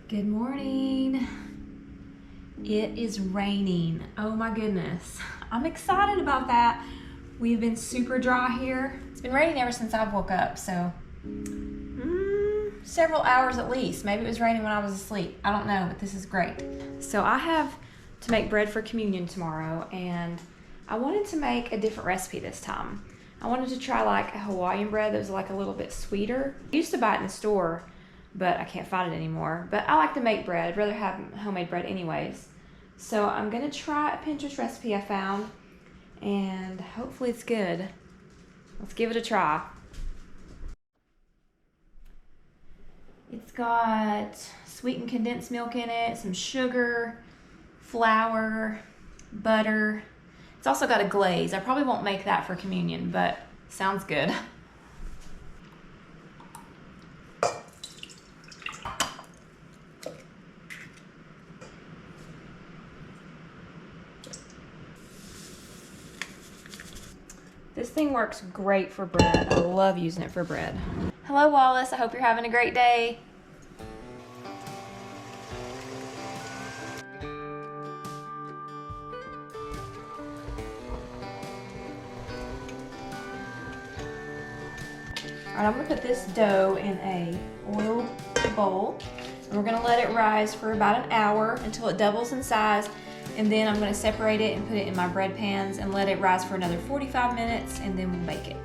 Good morning. It is raining. Oh my goodness. I'm excited about that. We've been super dry here. It's been raining ever since I woke up, so several hours at least. Maybe it was raining when I was asleep. I don't know, but this is great. So I have to make bread for communion tomorrow, and I wanted to make a different recipe this time. I wanted to try like a Hawaiian bread that was like a little bit sweeter. I used to buy it in the store, but I can't find it anymore. But I like to make bread. I'd rather have homemade bread anyways. So I'm gonna try a Pinterest recipe I found, and hopefully it's good. Let's give it a try. It's got sweetened condensed milk in it, some sugar, flour, butter. It's also got a glaze. I probably won't make that for communion, but sounds good. This thing works great for bread. I love using it for bread. Hello, Wallace. I hope you're having a great day. All right, I'm gonna put this dough in a oiled bowl, and we're gonna let it rise for about an hour until it doubles in size, and then I'm gonna separate it and put it in my bread pans and let it rise for another 45 minutes, and then we'll bake it.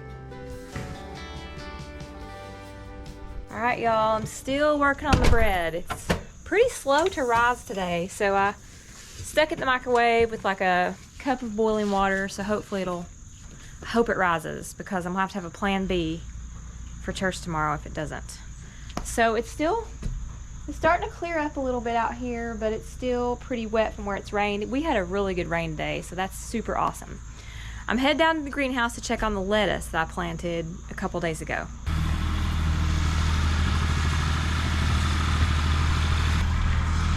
All right, y'all, I'm still working on the bread. It's pretty slow to rise today, so I stuck it in the microwave with like a cup of boiling water, so hopefully I hope it rises, because I'm gonna have to have a plan B for church tomorrow if it doesn't. So it's starting to clear up a little bit out here, but it's still pretty wet from where it's rained. We had a really good rain day, so that's super awesome. I'm headed down to the greenhouse to check on the lettuce that I planted a couple days ago.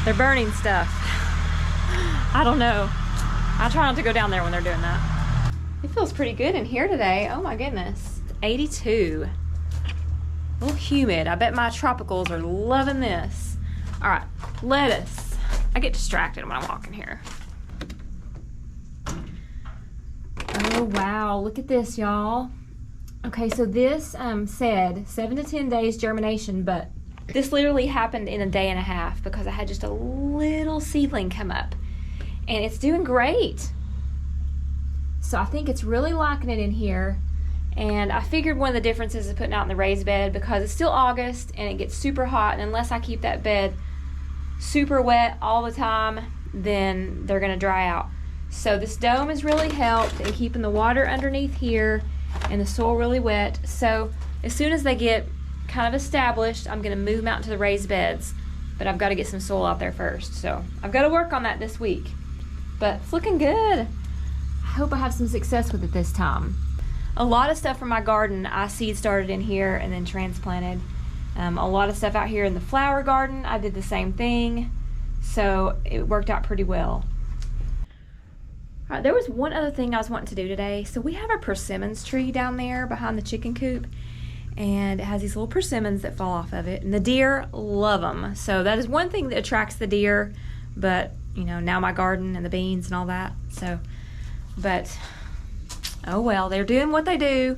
They're burning stuff. I don't know. I try not to go down there when they're doing that. It feels pretty good in here today. Oh my goodness. 82. A little humid. I bet my tropicals are loving this. All right, lettuce. I get distracted when I'm walking here. Oh wow, look at this, y'all. Okay, so this said 7 to 10 days germination, but this literally happened in a day and a half because I had just a little seedling come up, and it's doing great. So I think it's really liking it in here. And I figured one of the differences is putting out in the raised bed, because it's still August and it gets super hot, and unless I keep that bed super wet all the time, then they're gonna dry out. So this dome has really helped in keeping the water underneath here and the soil really wet. So as soon as they get kind of established, I'm gonna move them out to the raised beds, but I've got to get some soil out there first. So I've got to work on that this week, but it's looking good. I hope I have some success with it this time. A lot of stuff from my garden I seed started in here and then transplanted. A lot of stuff out here in the flower garden, I did the same thing. So it worked out pretty well. All right, there was one other thing I was wanting to do today. So we have a persimmons tree down there behind the chicken coop, and it has these little persimmons that fall off of it, and the deer love them. So that is one thing that attracts the deer, but you know, now my garden and the beans and all that. So, but oh well, they're doing what they do.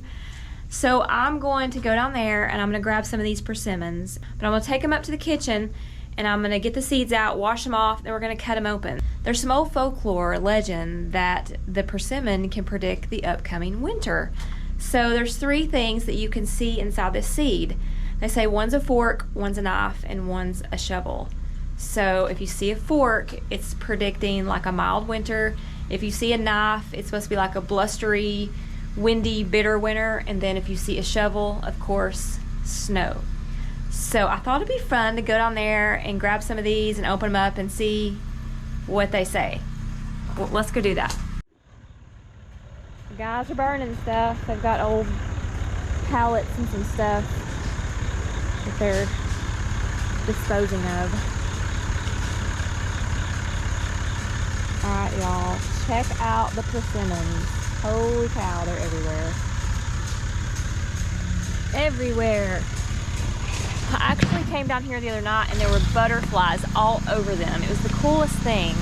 So I'm going to go down there and I'm going to grab some of these persimmons, but I'm going to take them up to the kitchen and I'm going to get the seeds out, wash them off, then we're going to cut them open. There's some old folklore legend that the persimmon can predict the upcoming winter. So there's 3 things that you can see inside this seed. They say one's a fork, one's a knife, and one's a shovel. So if you see a fork, it's predicting like a mild winter. If you see a knife, it's supposed to be like a blustery, windy, bitter winter. And then if you see a shovel, of course, snow. So I thought it'd be fun to go down there and grab some of these and open them up and see what they say. Well, let's go do that. The guys are burning stuff. They've got old pallets and some stuff that they're disposing of. All right, y'all, check out the persimmons. Holy cow, they're everywhere. Everywhere. I actually came down here the other night and there were butterflies all over them. It was the coolest thing.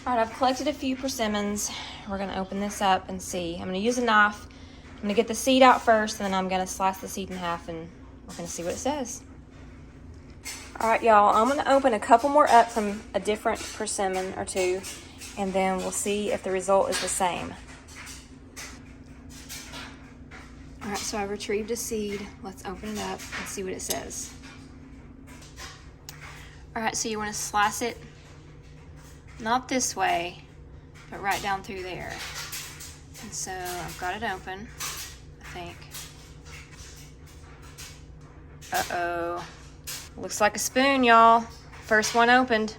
All right, I've collected a few persimmons. We're gonna open this up and see. I'm gonna use a knife. I'm gonna get the seed out first, and then I'm gonna slice the seed in half, and we're gonna see what it says. All right, y'all, I'm gonna open a couple more up from a different persimmon or two, and then we'll see if the result is the same. All right, so I retrieved a seed. Let's open it up and see what it says. All right, so you wanna slice it, not this way, but right down through there. And so I've got it open, I think. Uh-oh. Looks like a spoon, y'all. First one opened.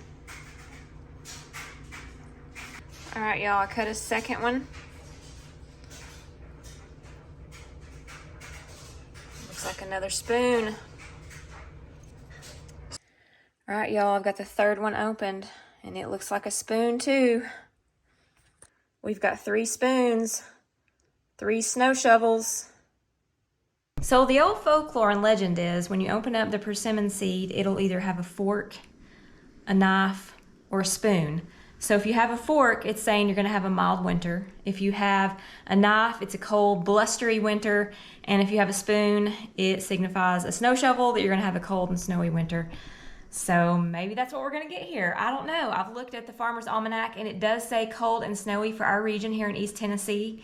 All right, y'all, I cut a second one. Looks like another spoon. All right, y'all, I've got the third one opened, and it looks like a spoon too. We've got 3 spoons, 3 snow shovels. So the old folklore and legend is when you open up the persimmon seed, it'll either have a fork, a knife, or a spoon. So if you have a fork, it's saying you're gonna have a mild winter. If you have a knife, it's a cold, blustery winter. And if you have a spoon, it signifies a snow shovel, that you're gonna have a cold and snowy winter. So maybe that's what we're gonna get here. I don't know. I've looked at the Farmer's Almanac and it does say cold and snowy for our region here in East Tennessee.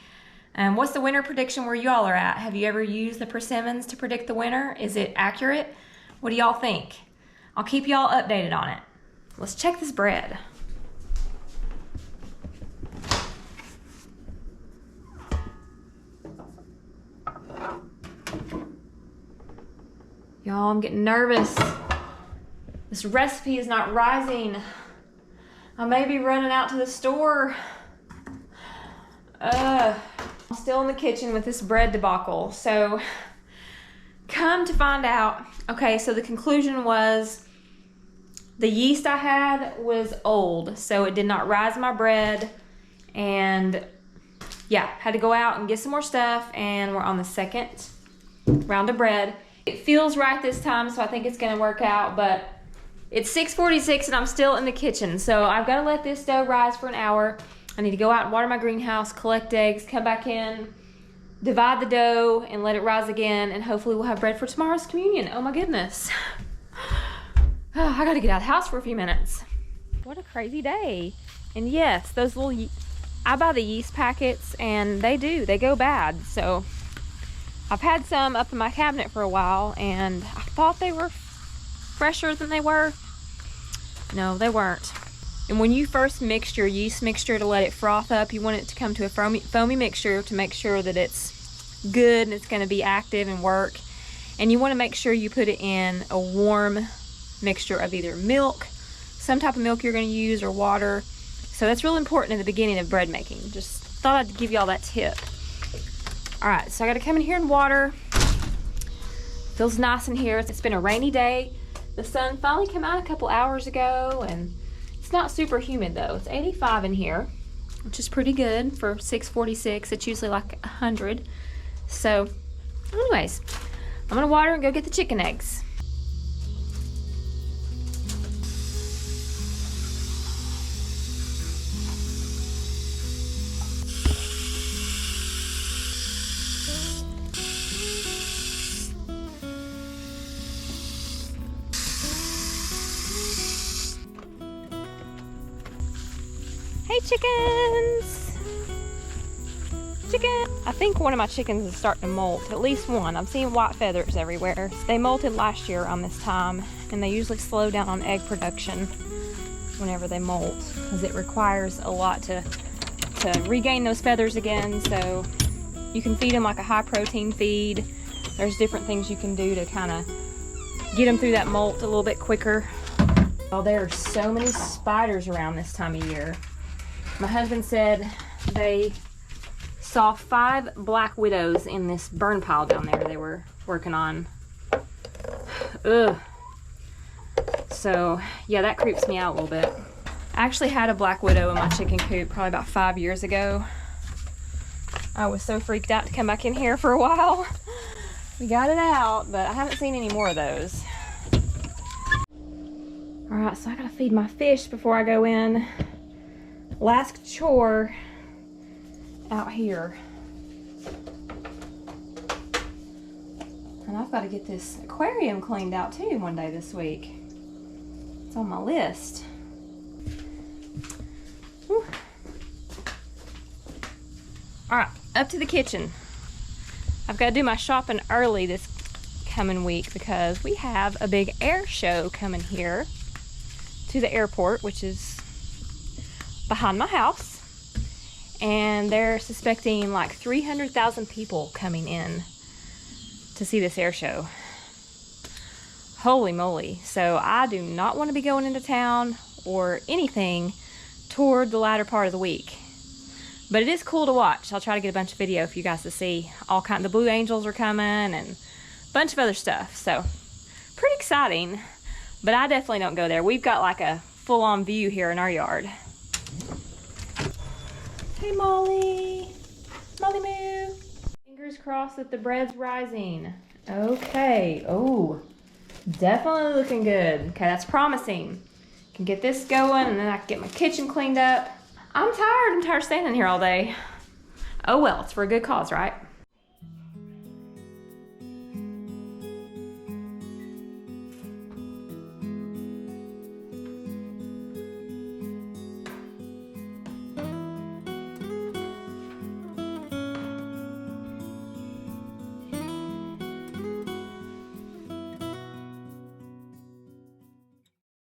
What's the winter prediction where y'all are at? Have you ever used the persimmons to predict the winter? Is it accurate? What do y'all think? I'll keep y'all updated on it. Let's check this bread. Y'all, I'm getting nervous. This recipe is not rising. I may be running out to the store. I'm still in the kitchen with this bread debacle. So, come to find out. Okay, so the conclusion was the yeast I had was old, so it did not rise my bread. And yeah, had to go out and get some more stuff, and we're on the second round of bread. It feels right this time, so I think it's gonna work out, but it's 6:46 and I'm still in the kitchen, so I've got to let this dough rise for an hour. I need to go out and water my greenhouse, collect eggs, come back in, divide the dough, and let it rise again, and hopefully we'll have bread for tomorrow's communion. Oh my goodness. Oh, I got to get out of the house for a few minutes. What a crazy day. And yes, those little, I buy the yeast packets, and they go bad. So I've had some up in my cabinet for a while, and I thought they were fresher than they were. No, they weren't. And when you first mix your yeast mixture to let it froth up, you want it to come to a foamy mixture to make sure that it's good and it's going to be active and work. And you want to make sure you put it in a warm mixture of either milk, some type of milk you're going to use, or water. So that's real important in the beginning of bread making. Just thought I'd give y'all that tip. All right, so I got to come in here and water. Feels nice in here. It's been a rainy day. The sun finally came out a couple hours ago, and it's not super humid though. It's 85 in here, which is pretty good for 6:46. It's usually like 100. So anyways, I'm gonna water and go get the chicken eggs. Hey chickens! Chicken! I think one of my chickens is starting to molt, at least one. I'm seeing white feathers everywhere. They molted last year on this time, and they usually slow down on egg production whenever they molt, because it requires a lot to regain those feathers again. So you can feed them like a high protein feed. There's different things you can do to kind of get them through that molt a little bit quicker. Oh, there are so many spiders around this time of year. My husband said they saw 5 black widows in this burn pile down there they were working on. Ugh. So yeah, that creeps me out a little bit. I actually had a black widow in my chicken coop probably about 5 years ago. I was so freaked out to come back in here for a while. We got it out, but I haven't seen any more of those. All right, so I gotta feed my fish before I go in. Last chore out here. And I've got to get this aquarium cleaned out too one day this week. It's on my list. Whew. All right, up to the kitchen. I've got to do my shopping early this coming week because we have a big air show coming here to the airport, which is behind my house. And they're suspecting like 300,000 people coming in to see this air show. Holy moly. So I do not want to be going into town or anything toward the latter part of the week. But it is cool to watch. I'll try to get a bunch of video for you guys to see. All kinds of Blue Angels are coming and a bunch of other stuff. So pretty exciting, but I definitely don't go there. We've got like a full-on view here in our yard. Hey Molly, Molly moo. Fingers crossed that the bread's rising. Okay, oh, definitely looking good. Okay, that's promising. Can get this going and then I can get my kitchen cleaned up. I'm tired standing here all day. Oh well, it's for a good cause, right?